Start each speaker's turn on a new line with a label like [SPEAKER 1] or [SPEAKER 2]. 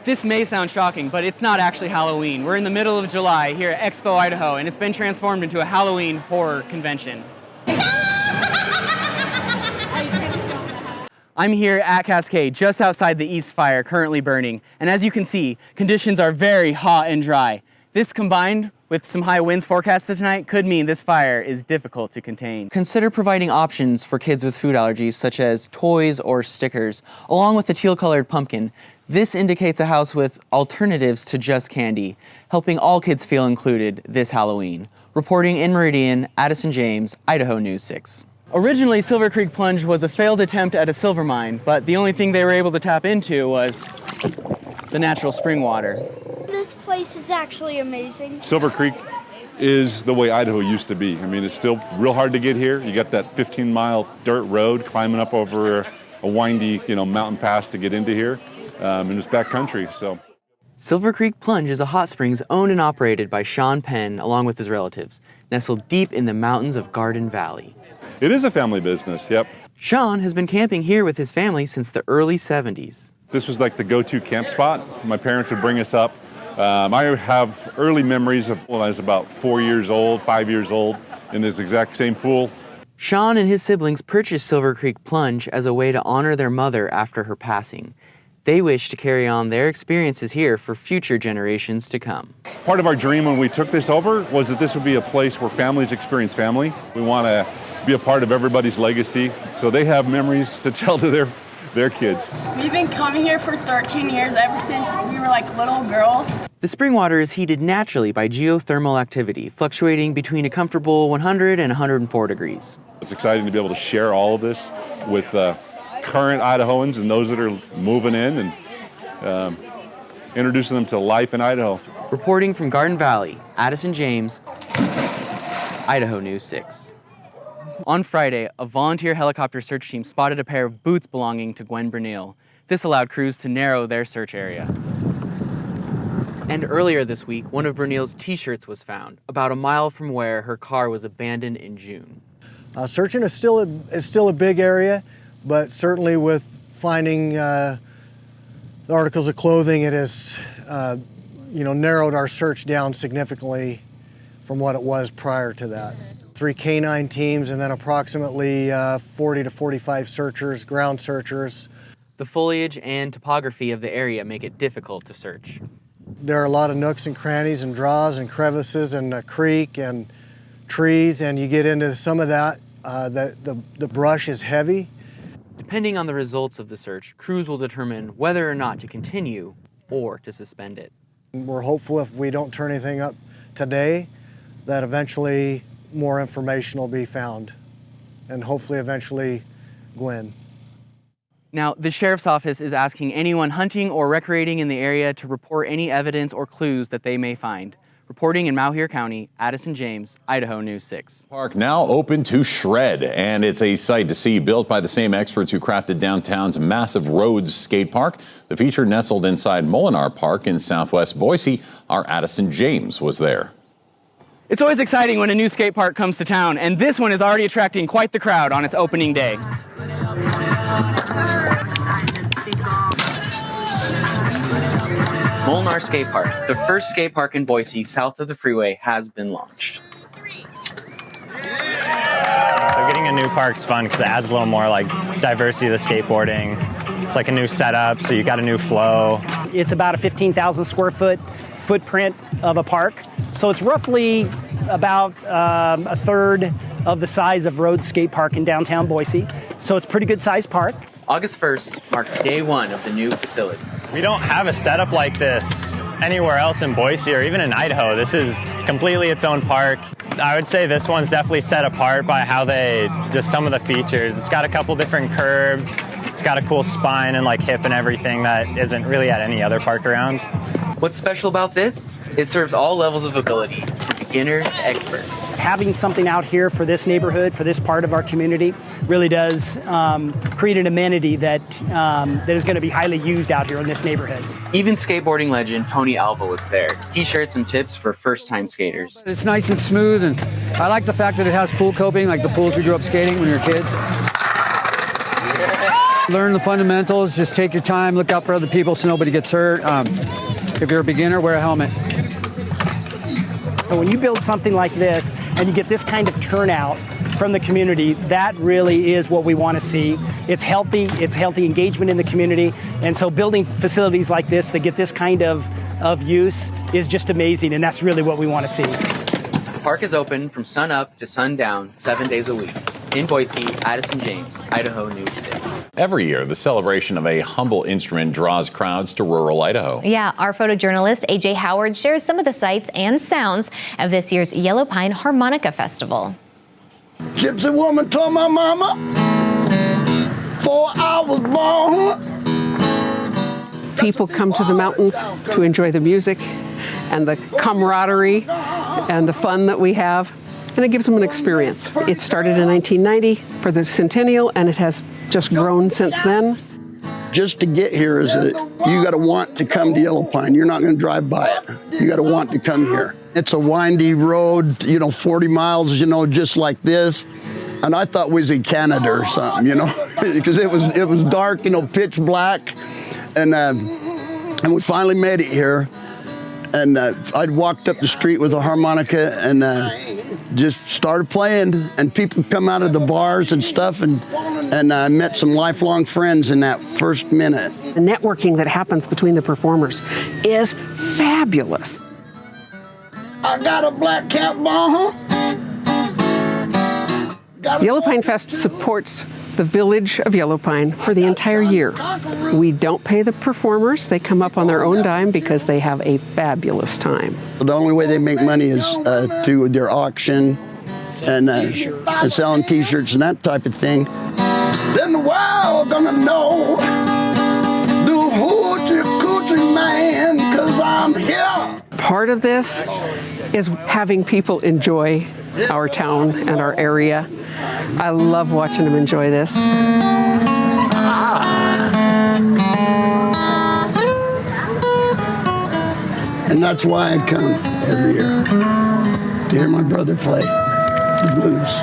[SPEAKER 1] This may sound shocking, but it's not actually Halloween. We're in the middle of July here at Expo, Idaho, and it's been transformed into a Halloween horror convention. I'm here at Cascade, just outside the East Fire, currently burning. And as you can see, conditions are very hot and dry. This combined with some high winds forecasted tonight could mean this fire is difficult to contain. Consider providing options for kids with food allergies, such as toys or stickers, along with the teal-colored pumpkin. This indicates a house with alternatives to just candy, helping all kids feel included this Halloween. Reporting in Meridian, Addison James, Idaho News 6. Originally, Silver Creek Plunge was a failed attempt at a silver mine, but the only thing they were able to tap into was the natural spring water.
[SPEAKER 2] This place is actually amazing.
[SPEAKER 3] Silver Creek is the way Idaho used to be. I mean, it's still real hard to get here. You got that 15-mile dirt road climbing up over a windy, mountain pass to get into here, and it's backcountry, so.
[SPEAKER 1] Silver Creek Plunge is a hot springs owned and operated by Sean Penn along with his relatives, nestled deep in the mountains of Garden Valley.
[SPEAKER 3] It is a family business, yep.
[SPEAKER 1] Sean has been camping here with his family since the early 70s.
[SPEAKER 3] This was like the go-to camp spot. My parents would bring us up. I have early memories of when I was about 4 years old, 5 years old, in this exact same pool.
[SPEAKER 1] Sean and his siblings purchased Silver Creek Plunge as a way to honor their mother after her passing. They wish to carry on their experiences here for future generations to come.
[SPEAKER 3] Part of our dream when we took this over was that this would be a place where families experience family. We want to be a part of everybody's legacy, so they have memories to tell to their kids.
[SPEAKER 4] We've been coming here for 13 years, ever since we were like little girls.
[SPEAKER 1] The spring water is heated naturally by geothermal activity, fluctuating between a comfortable 100 and 104 degrees.
[SPEAKER 3] It's exciting to be able to share all of this with current Idahoans and those that are moving in and introducing them to life in Idaho.
[SPEAKER 1] Reporting from Garden Valley, Addison James, Idaho News 6. On Friday, a volunteer helicopter search team spotted a pair of boots belonging to Gwen Bernil. This allowed crews to narrow their search area. And earlier this week, one of Bernil's t-shirts was found, about a mile from where her car was abandoned in June.
[SPEAKER 5] Searching is still a big area, but certainly with finding the articles of clothing, it has narrowed our search down significantly from what it was prior to that. 3 canine teams and then approximately 40 to 45 searchers, ground searchers.
[SPEAKER 1] The foliage and topography of the area make it difficult to search.
[SPEAKER 5] There are a lot of nooks and crannies and draws and crevices and a creek and trees, and you get into some of that, the brush is heavy.
[SPEAKER 1] Depending on the results of the search, crews will determine whether or not to continue or to suspend it.
[SPEAKER 5] We're hopeful if we don't turn anything up today, that eventually more information will be found, and hopefully eventually Gwen.
[SPEAKER 1] Now, the Sheriff's Office is asking anyone hunting or recreating in the area to report any evidence or clues that they may find. Reporting in Malheur County, Addison James, Idaho News 6.
[SPEAKER 6] Park now open to shred, and it's a sight to see, built by the same experts who crafted downtown's massive Rhodes skate park. The feature nestled inside Molinar Park in southwest Boise. Our Addison James was there.
[SPEAKER 1] It's always exciting when a new skate park comes to town, and this one is already attracting quite the crowd on its opening day. Molinar Skate Park, the first skate park in Boise south of the freeway, has been launched.
[SPEAKER 7] So getting a new park's fun because it adds a little more diversity to the skateboarding. It's like a new setup, so you got a new flow.
[SPEAKER 8] It's about a 15,000 square foot footprint of a park. So it's roughly about a third of the size of Rhodes Skate Park in downtown Boise. So it's a pretty good sized park.
[SPEAKER 1] August 1st marks day one of the new facility.
[SPEAKER 7] We don't have a setup like this anywhere else in Boise or even in Idaho. This is completely its own park. I would say this one's definitely set apart by how just some of the features. It's got a couple different curves. It's got a cool spine and hip and everything that isn't really at any other park around.
[SPEAKER 1] What's special about this? It serves all levels of ability, from beginner to expert.
[SPEAKER 8] Having something out here for this neighborhood, for this part of our community, really does create an amenity that is going to be highly used out here in this neighborhood.
[SPEAKER 1] Even skateboarding legend Tony Alva was there. He shared some tips for first-time skaters.
[SPEAKER 9] It's nice and smooth, and I like the fact that it has pool coping, like the pools we grew up skating when we were kids. Learn the fundamentals. Just take your time. Look out for other people so nobody gets hurt. If you're a beginner, wear a helmet.
[SPEAKER 8] And when you build something like this and you get this kind of turnout from the community, that really is what we want to see. It's healthy engagement in the community. And so building facilities like this that get this kind of use is just amazing. And that's really what we want to see.
[SPEAKER 1] The park is open from sun up to sundown 7 days a week. In Boise, Addison James, Idaho News 6.
[SPEAKER 6] Every year, the celebration of a humble instrument draws crowds to rural Idaho.
[SPEAKER 10] Yeah, our photojournalist AJ Howard shares some of the sights and sounds of this year's Yellow Pine Harmonica Festival.
[SPEAKER 11] Gypsy woman told my mama before I was born.
[SPEAKER 12] People come to the mountains to enjoy the music and the camaraderie and the fun that we have, and it gives them an experience. It started in 1990 for the centennial, and it has just grown since then.
[SPEAKER 11] Just to get here is that you got to want to come to Yellow Pine. You're not going to drive by it. You got to want to come here. It's a windy road, 40 miles, just like this. And I thought we was in Canada or something, because it was dark, pitch black. And we finally made it here. And I'd walked up the street with a harmonica and just started playing. And people come out of the bars and stuff, and I met some lifelong friends in that first minute.
[SPEAKER 12] The networking that happens between the performers is fabulous.
[SPEAKER 11] I got a black cat ball.
[SPEAKER 12] Yellow Pine Fest supports the village of Yellow Pine for the entire year. We don't pay the performers. They come up on their own dime because they have a fabulous time.
[SPEAKER 11] The only way they make money is through their auction and selling T-shirts and that type of thing. Then the world gonna know the hoochie coochie man, 'cause I'm here.
[SPEAKER 12] Part of this is having people enjoy our town and our area. I love watching them enjoy this.
[SPEAKER 11] And that's why I come every year, to hear my brother play the blues.